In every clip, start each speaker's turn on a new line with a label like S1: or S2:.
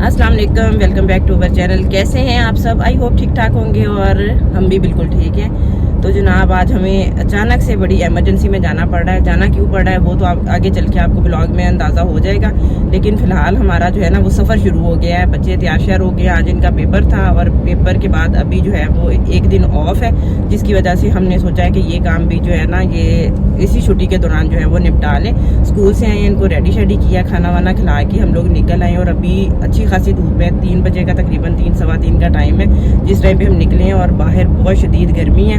S1: अस्सलाम वालेकुम, welcome back to our channel. कैसे हैं आप सब? आई होप ठीक ठाक होंगे और हम भी बिल्कुल ठीक हैं। तो जनाब आज हमें अचानक से बड़ी इमरजेंसी में जाना पड़ रहा है। जाना क्यों पड़ रहा है वो तो आगे चल के आपको ब्लॉग में अंदाज़ा हो जाएगा, लेकिन फ़िलहाल हमारा जो है ना वो सफ़र शुरू हो गया है। बच्चे तैयार श्यार हो गए। आज इनका पेपर था और पेपर के बाद अभी जो है वो एक दिन ऑफ है, जिसकी वजह से हमने सोचा है कि ये काम भी जो है ना ये इसी छुट्टी के दौरान जो है वो निपटा लें। स्कूल से आए, इनको रेडी शेडी किया, खाना वाना खिला के हम लोग निकल आए और अभी अच्छी खासी धूप है। 3 बजे का तकरीबन 3 सवा 3 का टाइम है जिस टाइम पे हम निकले हैं और बाहर बहुत शदीद गर्मी है।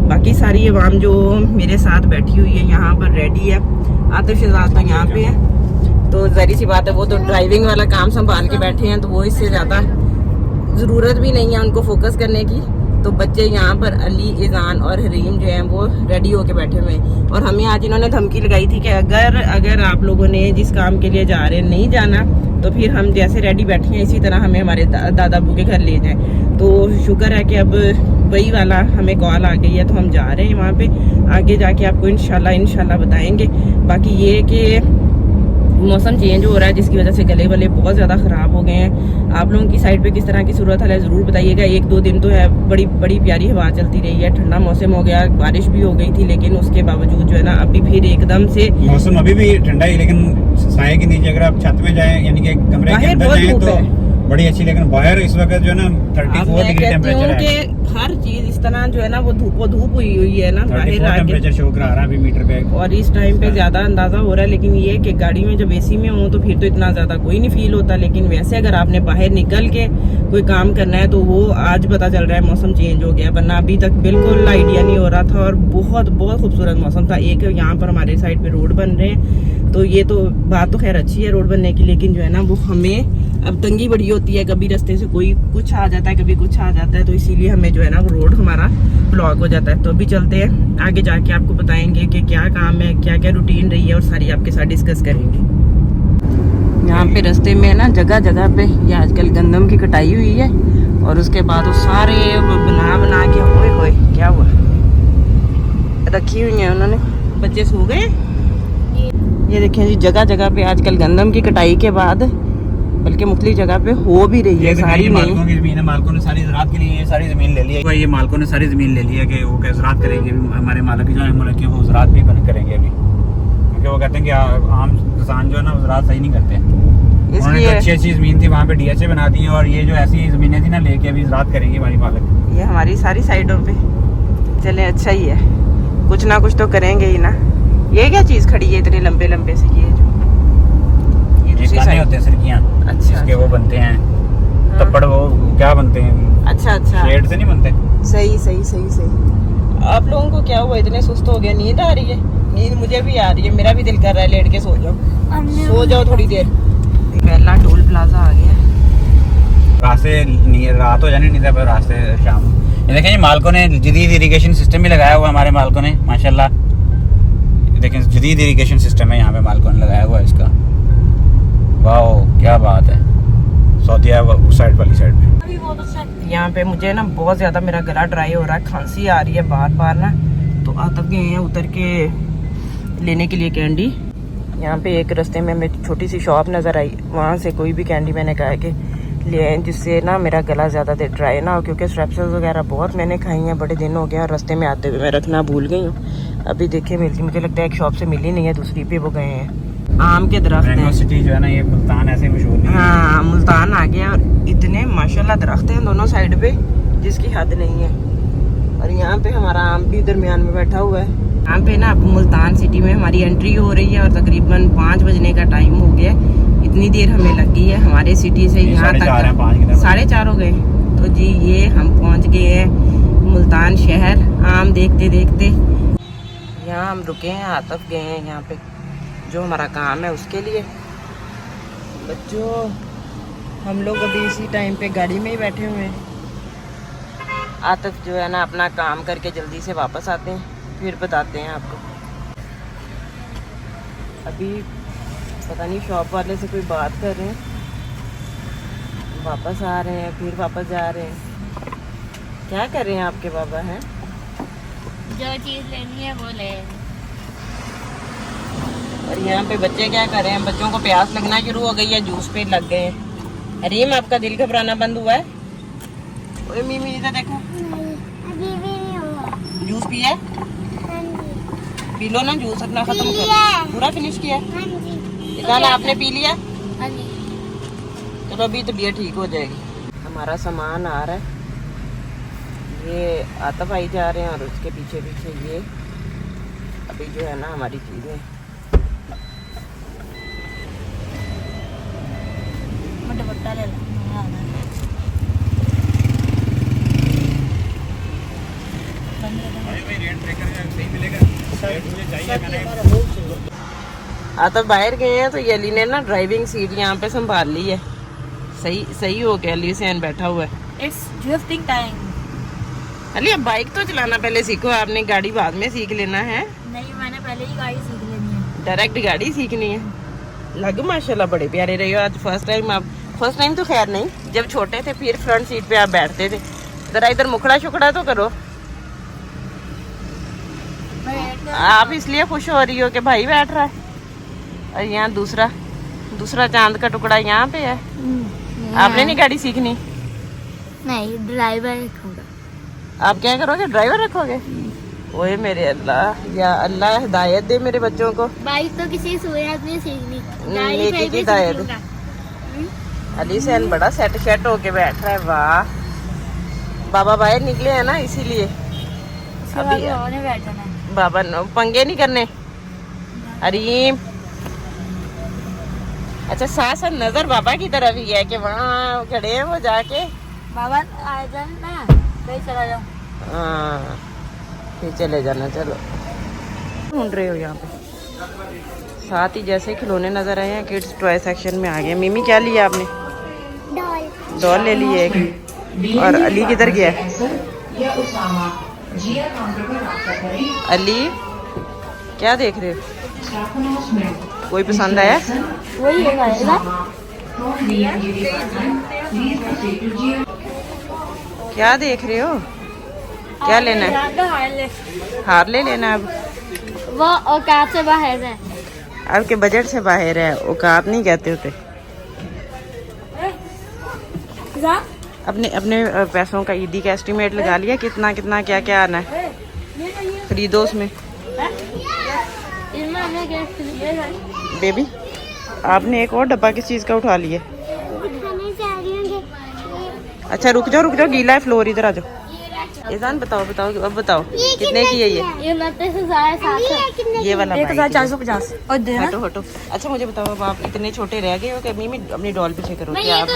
S1: बाकी सारी अवाम जो मेरे साथ बैठी हुई है यहाँ पर रेडी है। आतिफ शहजाद तो यहाँ पे है, तो ज़ाहिर सी बात है वो तो ड्राइविंग वाला काम संभाल के बैठे हैं, तो वो इससे ज़्यादा ज़रूरत भी नहीं है उनको फोकस करने की। तो बच्चे यहाँ पर अली, इज़ान और हरीम जो हैं वो रेडी होके बैठे हुए हैं। और हमें आज इन्होंने धमकी लगाई थी कि अगर आप लोगों ने जिस काम के लिए जा रहे हैं नहीं जाना तो फिर हम जैसे रेडी बैठे हैं इसी तरह हमें हमारे दादा अबू के घर ले जाएं। तो शुक्र है कि अब वही वाला हमें कॉल आ गई है, तो हम जा रहे हैं वहाँ पे। आगे जाके आपको इंशाल्लाह बताएंगे। बाकी ये कि मौसम चेंज हो रहा है जिसकी वजह से गले वाले बहुत ज़्यादा ख़राब हो गए हैं। आप लोगों की साइड पे किस तरह की सूरत हाल है ज़रूर बताइएगा। 1-2 दिन तो है बड़ी प्यारी हवा चलती रही है, ठंडा मौसम हो गया, बारिश भी हो गई थी, लेकिन उसके बावजूद जो है ना अभी फिर एकदम से
S2: मौसम अभी भी ठंडा है, लेकिन साए के नीचे अगर आप छत में जाएं यानी कि कमरे के अंदर जाएं तो बड़ी अच्छी। लेकिन बाहर इस वक्त जो है ना 34 डिग्री टेम्परेचर है।
S1: हर चीज इस तरह जो है ना वो धूप हुई है ना, बाहर
S2: टेम्परेचर शो करा रहा है अभी मीटर पे,
S1: और इस टाइम पे ज्यादा अंदाजा हो रहा है। लेकिन ये कि गाड़ी में जब एसी में हो तो फिर तो इतना ज्यादा कोई नहीं फील होता, लेकिन वैसे अगर आपने बाहर निकल के कोई काम करना है तो वो आज पता चल रहा है मौसम चेंज हो गया, वरना अभी तक बिल्कुल आइडिया नहीं हो रहा था। और बहुत खूबसूरत मौसम था। एक यहाँ पर हमारे साइड पे रोड बन रहे हैं, तो ये तो बात तो खैर अच्छी है रोड बनने की, लेकिन जो है ना वो हमें अब तंगी बड़ी होती है। कभी रास्ते से कोई कुछ आ जाता है, कभी कुछ आ जाता है, तो इसीलिए हमें जो है ना वो रोड हमारा ब्लॉक हो जाता है। तो अभी चलते हैं आगे, जाके आपको बताएंगे कि क्या काम है, क्या क्या रूटीन रही है और सारी आपके साथ डिस्कस करेंगे। यहाँ पे रास्ते में ना जगह पे ये आजकल गंदम की कटाई हुई है और उसके बाद वो सारे बना के ओए क्या हुआ रखी हुई है उन्होंने। बच्चे सो गए। ये देखें जी, जगह पे आजकल गंदम की कटाई के बाद बल्कि मुख्तलिफ जगह पे हो भी रही है, सारी नहीं।
S2: मालिकों की जमीन है, मालिकों ने सारी ज़राअत के लिए ये सारी ज़मीन ले ली है। ये मालिकों ने सारी ज़मीन ले ली है कि वो क्या ज़राअत करेंगे। हमारे मालिक जो है मुल्क के वो ज़राअत भी बंद करेंगे अभी, क्योंकि वो कहते हैं कि आम किसान जो है ना ज़राअत सही नहीं करते। उन्होंने जो अच्छी ज़मीन थी वहाँ पे DHA बना दी है, और ये जो ऐसी ज़मीनें थी ना लेके अभी ज़राअत करेंगे हमारी मालिक।
S1: ये हमारी सारी साइडों पे चले, अच्छा ही है, कुछ ना कुछ तो करेंगे ही ना। ये क्या चीज़ खड़ी है इतने लंबे से? ये
S2: होते हैं सिरकियाँ,
S1: अच्छा,
S2: इसके वो बनते हैं तप्पड़, वो क्या बनते हैं,
S1: अच्छा
S2: शेड से नहीं बनते।
S1: सही। आप लोगों को क्या हुआ, इतने सुस्त हो गए? नींद आ रही है? नींद मुझे भी आ रही है, मेरा भी दिल कर रहा है लेट के सो जाओ थोड़ी देर। पहला टोल प्लाजा आ गया।
S2: रास्ते रात हो जानी नहीं था, रास्ते शाम। ये देखें, मालिकों ने जदीद इरिगेशन सिस्टम भी लगाया हुआ है हमारे मालिकों ने, माशाल्लाह। देखें जदीद इरिगेशन सिस्टम है यहाँ पे, मालिकों ने लगाया हुआ है इसका। वाह क्या बात है। सऊदीया उस साइड वाली साइड पे
S1: यहाँ पे मुझे ना बहुत ज़्यादा मेरा गला ड्राई हो रहा है, खांसी आ रही है बार ना। तो आतब गए हैं उतर के लेने के लिए कैंडी। यहाँ पे एक रास्ते में हमें छोटी सी शॉप नज़र आई, वहाँ से कोई भी कैंडी मैंने कहा कि ले आए जिससे ना मेरा गला ज़्यादा देर ड्राई ना हो, क्योंकि स्ट्रेप्सिल्स वगैरह बहुत मैंने खाई हैं, बड़े दिन हो गया। और रास्ते में आते हुए मैं रखना भूल गई हूँ। अभी देखिए मिलती, मुझे लगता है एक शॉप से मिली नहीं है, दूसरी पे वो गए हैं। आम के दरख्त हैं।
S2: सिटी जो है ना ये मुल्तान ऐसे मशहूर नहीं है।
S1: हाँ, मुल्तान आ गया और इतने माशाल्लाह दरख्त हैं दोनों साइड पे जिसकी हद नहीं है। और यहाँ पे हमारा आम भी दरमियान में बैठा हुआ है। यहाँ पे ना मुल्तान सिटी में हमारी एंट्री हो रही है और तकरीबन 5 बजने का टाइम हो गया। इतनी देर हमें लग गई है हमारे सिटी से यहाँ तक, 4:30 हो गए। तो जी ये हम पहुँच गए हैं मुल्तान शहर आम देखते। यहाँ हम रुके हैं, आतफ गए हैं यहाँ पे जो हमारा काम है उसके लिए। बच्चों हम लोग अभी इसी टाइम पे गाड़ी में ही बैठे हुए हैं। आतिफ जो है ना अपना काम करके जल्दी से वापस आते हैं, फिर बताते हैं आपको। अभी पता नहीं शॉप वाले से कोई बात कर रहे हैं, वापस आ रहे हैं, फिर वापस जा रहे हैं। क्या कर रहे हैं आपके बाबा? हैं
S3: जो चीज़ लेनी है वो ले।
S1: और यहाँ पे बच्चे क्या कर रहे हैं? बच्चों को प्यास लगना शुरू हो गई है, जूस पे लग गए हैं। रीम, आपका दिल घबराना बंद हुआ है? ओए मिमी इधर देखो,
S3: अभी भी नहीं हुआ।
S1: जूस पिया?
S3: हाँ जी।
S1: पी लो ना जूस, अपना खत्म
S3: पी लिया।
S1: कर, पूरा फिनिश किया?
S3: हाँ जी।
S1: इजान आपने पी लिया?
S3: हाँ जी।
S1: चलो अभी तबीयत ठीक हो जाएगी। हमारा सामान आ रहा है, ये आतफ आई जा रहे हैं और उसके पीछे पीछे ये अभी जो है ना हमारी चीज़ें।
S3: दुपट्टा ले लो।
S1: आतफ बाहर गए हैं तो ये अली ने ना ड्राइविंग सीट यहाँ पे संभाल ली है। सही सही हो गया, अली से बैठा हुआ है।
S3: It's drifting time.
S1: अली अब बाइक तो चलाना पहले सीखो, आपने गाड़ी बाद में सीख लेना है।
S3: नहीं, मैंने पहले ही गाड़ी सीख लेनी है।
S1: डायरेक्ट गाड़ी सीखनी है। लग माशाल्लाह बड़े प्यारे रहे हो आज। फर्स्ट टाइम आप, फर्स्ट टाइम तो खैर नहीं, जब छोटे थे फिर फ्रंट सीट पे आप बैठते थे। जरा इधर मुखड़ा शुखड़ा तो करो। आप इसलिए खुश हो रही हो कि भाई बैठ रहा है और यहाँ दूसरा चांद का टुकड़ा यहाँ पे है। आपने नहीं गाड़ी सीखनी?
S3: नहीं, ड्राइवर रखूंगा।
S1: आप क्या करोगे, ड्राइवर रखोगे? ओए मेरे अल्लाह, या अल्लाह हिदायत दे मेरे बच्चों को।
S3: बाइक तो किसी सूरत में सीखनी,
S1: नेकी की हिदायत। अली से बड़ा सेट शेट होके बैठ रहा है। वाह, बाबा बाहर निकले हैं ना इसीलिए अभी
S3: बैठना है।
S1: बाबा पंगे नहीं करने। अरीम, अच्छा साथ नजर बाबा की तरफ ही है कि वहाँ खड़े हैं वो जाके।
S3: बाबा आ जाना, कहीं चला जाऊँ।
S1: हाँ फिर चले जाना। चलो ढूंढ रहे हो यहाँ पे? साथ ही जैसे खिलौने नजर आए हैं, किड्स टॉय सेक्शन में आ गए। मिमी क्या लिया आपने? डॉल ले ली एक। और अली किधर गया? अली क्या देख रहे हो? कोई पसंद आया?
S3: वही है
S1: क्या देख रहे हो? क्या लेना है? हार्ले लेना? अब
S3: वो औकात से बाहर है।
S1: आपके बजट से बाहर है। औकात नहीं कहते होते। अपने अपने पैसों का ईदी का एस्टिमेट लगा लिया, कितना कितना क्या क्या आना है? खरीदो उसमें। बेबी आपने एक और डब्बा किस चीज़ का उठा लिया? अच्छा रुक जाओ गीला है फ्लोर, इधर आ जाओ। ईजान बताओ अब बताओ कितने की है ये? ये वाला
S3: 1450। और
S1: हटो। अच्छा मुझे बताओ, अब आप इतने छोटे रह गए हो कि मम्मी अपनी डॉल पीछे करो। क्या आप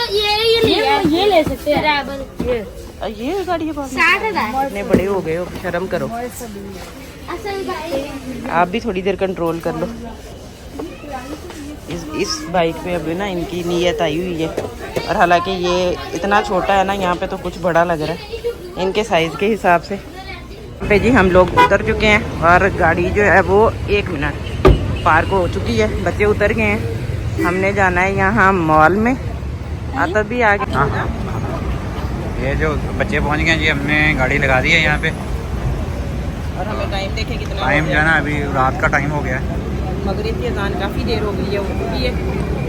S3: ये ले सकते हैं।
S1: ये गाड़ी है?
S3: 60,000।
S1: इतने बड़े हो गए हो, शर्म करो। आप भी थोड़ी देर कंट्रोल कर लो। इस बाइक पे अभी ना इनकी नीयत आई हुई है, और हालांकि ये इतना छोटा है ना, यहाँ पे तो कुछ बड़ा लग रहा है इनके साइज़ के हिसाब से। पे जी हम लोग उतर चुके हैं और गाड़ी जो है वो 1 मिनट पार्क हो चुकी है। बच्चे उतर गए हैं, हमने जाना है यहाँ मॉल में। आता भी आ गए।
S2: हाँ, ये जो बच्चे पहुँच गए जी, हमने गाड़ी लगा दी है यहाँ पे।
S1: और हमें टाइम देखे कितना
S2: टाइम जो है ना, अभी रात का टाइम हो गया है।
S1: मगरिब की अज़ान काफ़ी देर हो गई है, हो चुकी है।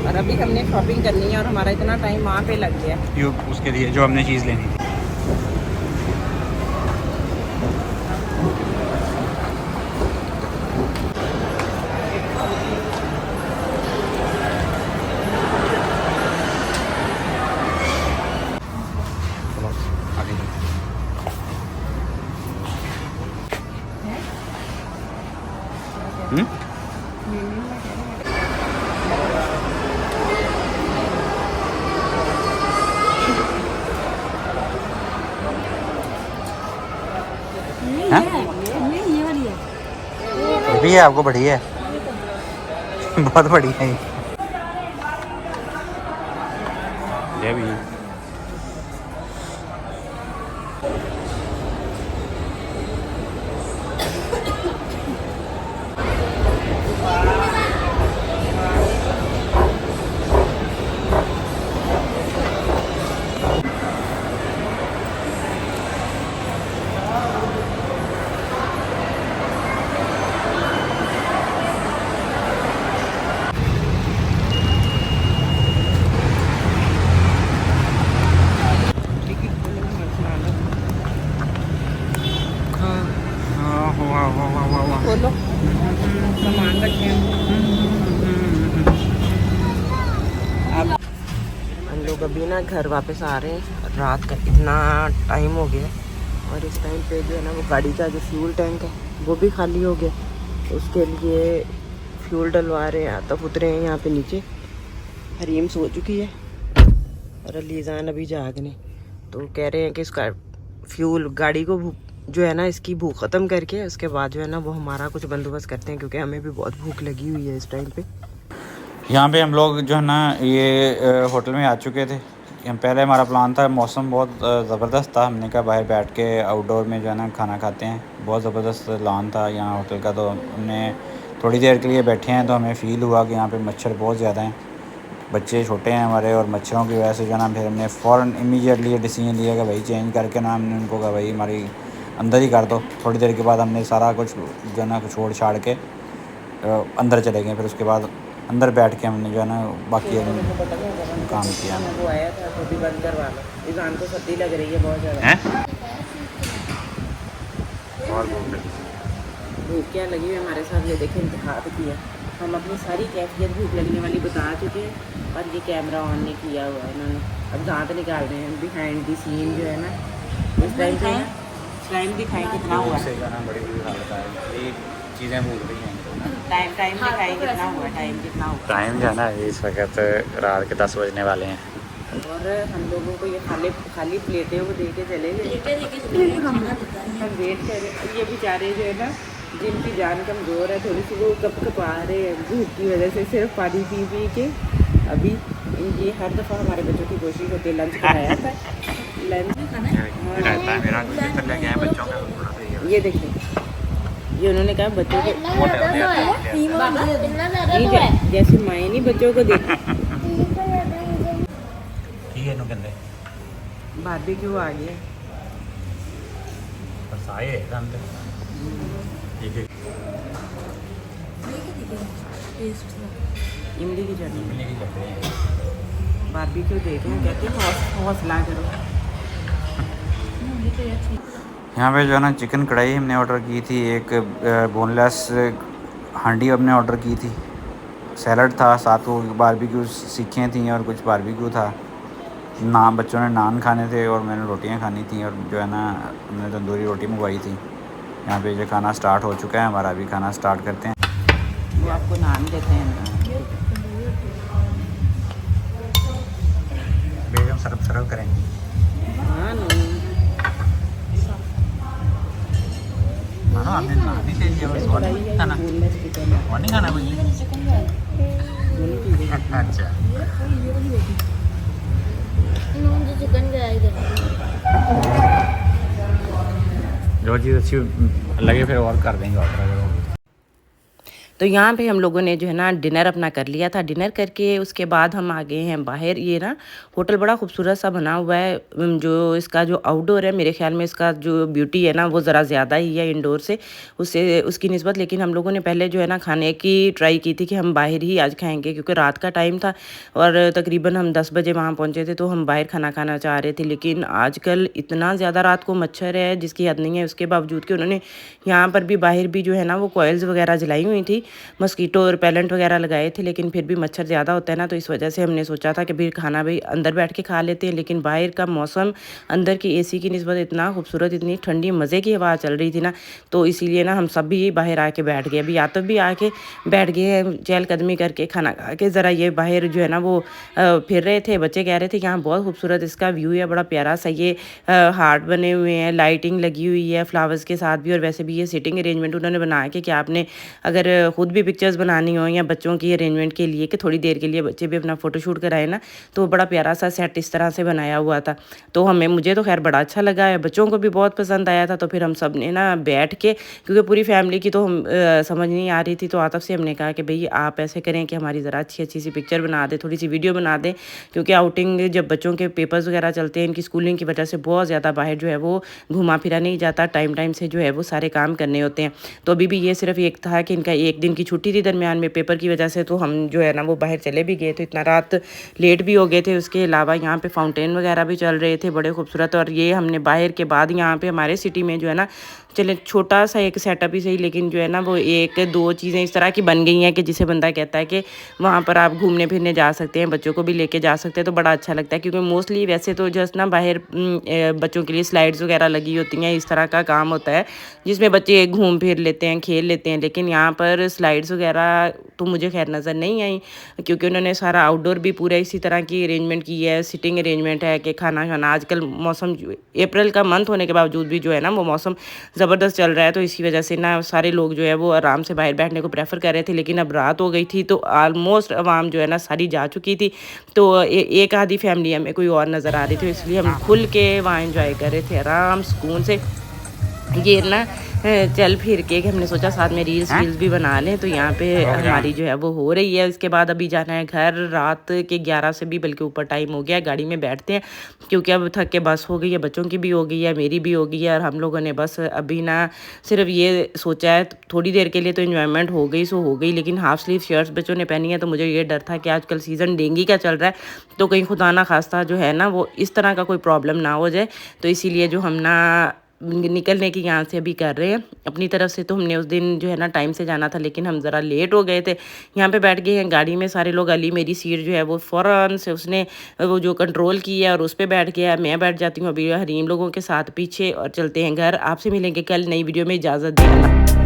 S1: और अभी हमने शॉपिंग करनी है और हमारा इतना टाइम वहाँ पे लग गया।
S2: ये उसके लिए जो हमने चीज़ लेनी थी। ये भी है आपको? बड़ी है बहुत बड़ी है ये भी।
S1: लोग अभी ना घर वापस आ रहे हैं, रात का इतना टाइम हो गया और इस टाइम पे जो है ना वो गाड़ी का जो फ्यूल टैंक है वो भी खाली हो गया, उसके लिए फ्यूल डलवा रहे हैं। आतफ उतरे हैं यहाँ पे नीचे, हरीम सो चुकी है और अलीजान अभी जागने, तो कह रहे हैं कि इसका फ्यूल गाड़ी को जो है ना इसकी भूख ख़त्म करके उसके बाद जो है ना वो हमारा कुछ बंदोबस्त करते हैं, क्योंकि हमें भी बहुत भूख लगी हुई है इस टाइम पे।
S2: यहाँ पे हम लोग जो है ना ये होटल में आ चुके थे। पहले हमारा प्लान था, मौसम बहुत ज़बरदस्त था, हमने कहा बाहर बैठ के आउटडोर में जो है ना खाना खाते हैं। बहुत ज़बरदस्त प्लान था यहाँ होटल का, तो हमने थोड़ी देर के लिए बैठे हैं तो हमें फ़ील हुआ कि यहाँ पे मच्छर बहुत ज़्यादा हैं, बच्चे छोटे हैं हमारे, और मच्छरों की वजह से जो है ना फिर हमने फ़ौरन इमीडिएटली ये डिसीजन लिया कि भाई चेंज करके ना हमने उनको कहा भाई हमारी अंदर ही कर दो। थोड़ी देर के बाद हमने सारा कुछ जो है ना छोड़ छाड़ के अंदर चले गए। फिर उसके बाद अंदर बैठ के हमने जो है ना बाकी काम किया।
S1: वो आया था तो भी बंद करवा लो, ईजान को सर्दी लग रही है बहुत ज़्यादा।
S2: हैं और
S1: भूख क्या लगी हुई हमारे साथ, ये देखें इंतखाब किया। हम अपनी सारी कैफियत भूख लगने वाली बता चुके हैं और ये कैमरा ऑन नहीं किया हुआ है इन्होंने। अब दांत निकाल रहे हैं बिहाइंड दी सीन जो है ना, इस टाइम पे टाइम दिखाएं कितना हुआ है,
S2: बड़ी बुरी हालत है, ये चीज़ें भूल रही हैं।
S1: टाइम दिखाएं कितना हुआ, टाइम कितना हुआ।
S2: टाइम जो है ना इस वक्त रात के 10 बजने वाले हैं
S1: और हम लोगों को ये खाली प्लेटें वो दे के चले गए। हम वेट कर रहे, ये बेचारे जो है ना जिनकी जान कमज़ोर है थोड़ी सी, वो कपा रहे हैं भूख की वजह से, सिर्फ पानी पी के। अभी ये हर दफ़ा हमारे बच्चों की कोशिश होती है, लंच कराया था, लंच ये देखिए, ये उन्होंने कहा बच्चों को जैसे माएँ नहीं बच्चों को देखी।
S2: ठीक है कहते
S1: भाभी क्यों आ गया,
S2: फसाए
S1: इमली की चटनी भाभी क्यों देख रहे हैं, कहते हौसला करो।
S2: यहाँ पे जो है ना चिकन कढ़ाई हमने ऑर्डर की थी, एक बोनलेस हांडी हमने ऑर्डर की थी, सैलड था, साथ वो बारबेक्यू सीखें थी और कुछ बारबेक्यू था। नान बच्चों ने नान खाने थे और मैंने रोटियां खानी थी, और जो है ना हमने तंदूरी रोटी मंगवाई थी। यहाँ पे जो खाना स्टार्ट हो चुका है हमारा, अभी खाना स्टार्ट करते हैं।
S1: वो आपको नान देते हैं ना,
S2: बेगम सर्व करेंगे।
S1: हाँ
S2: मानो आपने नान ही दे दिया, बस और नहीं खाना, और नहीं खाना कुछ। अच्छा
S3: मुझे चिकन कढ़ाई दे।
S2: जो चीज़ अच्छी लगे फिर और कर देंगे ऑर्डर अगर वो।
S1: तो यहाँ पे हम लोगों ने जो है ना डिनर अपना कर लिया था। डिनर करके उसके बाद हम आ गए हैं बाहर। ये ना होटल बड़ा खूबसूरत सा बना हुआ है, जो इसका जो आउटडोर है मेरे ख्याल में इसका जो ब्यूटी है ना वो ज़रा ज़्यादा ही है इंडोर से उससे उसकी निस्बत। लेकिन हम लोगों ने पहले जो है ना खाने की ट्राई की थी कि हम बाहर ही आज खाएँगे, क्योंकि रात का टाइम था और तकरीबन हम 10 बजे वहाँ पहुँचे थे, तो हम बाहर खाना खाना चाह रहे थे। लेकिन आजकल इतना ज़्यादा रात को मच्छर है जिसकी हद नहीं है, उसके बावजूद कि उन्होंने यहाँ पर भी बाहर भी जो है ना वो कॉइल्स वगैरह जलाई हुई थी, मस्कीटो रिपेलेंट वगैरह लगाए थे, लेकिन फिर भी मच्छर ज़्यादा होता है ना, तो इस वजह से हमने सोचा था कि फिर खाना भी अंदर बैठ के खा लेते हैं। लेकिन बाहर का मौसम अंदर की एसी की निस्बत इतना खूबसूरत, इतनी ठंडी मज़े की हवा चल रही थी ना, तो इसीलिए ना हम सब भी बाहर आके बैठ गए। अभी आतफ भी आके बैठ गए हैं चहलकदमी करके, खाना खा के ज़रा ये बाहर जो है ना वो फिर रहे थे। बच्चे कह रहे थे यहाँ बहुत खूबसूरत इसका व्यू है, बड़ा प्यारा सा, ये हार्ट बने हुए हैं, लाइटिंग लगी हुई है फ्लावर्स के साथ भी, और वैसे भी ये सिटिंग अरेंजमेंट उन्होंने बना के कि आपने अगर खुद भी पिक्चर्स बनानी हो या बच्चों की अरेंजमेंट के लिए कि थोड़ी देर के लिए बच्चे भी अपना फ़ोटोशूट कराए ना, तो बड़ा प्यारा सा सेट इस तरह से बनाया हुआ था। तो मुझे तो खैर बड़ा अच्छा लगा है, बच्चों को भी बहुत पसंद आया था। तो फिर हम सब ने ना बैठ के, क्योंकि पूरी फैमिली की तो हम समझ नहीं आ रही थी, तो आतफ से हमने कहा कि भाई आप ऐसे करें कि हमारी ज़रा अच्छी सी पिक्चर बना दे, थोड़ी सी वीडियो बना दें, क्योंकि आउटिंग जब बच्चों के पेपर्स वगैरह चलते हैं, इनकी स्कूलिंग की वजह से बहुत ज़्यादा बाहर जो है वो घुमा फिरा नहीं जाता, टाइम से जो है वो सारे काम करने होते हैं। तो अभी भी ये सिर्फ एक था कि इनका एक दिन की छुट्टी थी दरमियान में पेपर की वजह से, तो हम जो है ना वो बाहर चले भी गए, तो इतना रात लेट भी हो गए थे। उसके अलावा यहाँ पे फाउंटेन वगैरह भी चल रहे थे बड़े खूबसूरत, और ये हमने बाहर के बाद यहाँ पे हमारे सिटी में जो है ना चले छोटा सा एक सेटअप ही सही, लेकिन जो है ना वो एक दो चीज़ें इस तरह की बन गई हैं कि जिसे बंदा कहता है कि वहाँ पर आप घूमने फिरने जा सकते हैं, बच्चों को भी लेके जा सकते हैं, तो बड़ा अच्छा लगता है। क्योंकि मोस्टली वैसे तो जस्ट ना बाहर बच्चों के लिए स्लाइड्स वगैरह लगी होती हैं, इस तरह का काम होता है जिसमें बच्चे घूम फिर लेते हैं, खेल लेते हैं। लेकिन यहाँ पर स्लाइड्स वगैरह तो मुझे खैर नज़र नहीं आई, क्योंकि उन्होंने सारा आउटडोर भी पूरा इसी तरह की अरेंजमेंट की है, सिटिंग अरेंजमेंट है कि खाना खाना। आजकल मौसम अप्रैल का मंथ होने के बावजूद भी जो है ना वो मौसम ज़बरदस्त चल रहा है, तो इसी वजह से ना सारे लोग जो है वो आराम से बाहर बैठने को प्रेफर कर रहे थे। लेकिन अब रात हो गई थी तो ऑलमोस्ट आवाम जो है ना सारी जा चुकी थी, तो एक आधी फैमिली हमें कोई और नज़र आ रही थी, इसलिए हम खुल के वहाँ एंजॉय कर रहे थे आराम सुकून से। ये ना चल फिर के हमने सोचा साथ में रील्स भी बना लें, तो यहाँ पे हमारी जो है वो हो रही है। इसके बाद अभी जाना है घर, रात के 11 से भी बल्कि ऊपर टाइम हो गया है, गाड़ी में बैठते हैं क्योंकि अब थक के बस हो गई है, बच्चों की भी हो गई है, मेरी भी हो गई है। और हम लोगों ने बस अभी ना सिर्फ ये सोचा है थोड़ी देर के लिए तो इन्जॉयमेंट हो गई सो हो गई, लेकिन हाफ स्लीव शर्ट्स बच्चों ने पहनी है, तो मुझे ये डर था कि आजकल सीज़न डेंगू का चल रहा है, तो कहीं खुदा ना खास्ता जो है ना वो इस तरह का कोई प्रॉब्लम ना हो जाए। तो इसीलिए जो हम ना निकलने की यहाँ से अभी कर रहे हैं अपनी तरफ से। तो हमने उस दिन जो है ना टाइम से जाना था, लेकिन हम ज़रा लेट हो गए थे। यहाँ पे बैठ गए हैं गाड़ी में सारे लोग। अली मेरी सीट जो है वो फ़ौरन से उसने वो जो कंट्रोल की है और उस पर बैठ गया। मैं बैठ जाती हूँ अभी हरीम लोगों के साथ पीछे और चलते हैं घर। आपसे मिलेंगे कल नई वीडियो में, इजाज़त दें।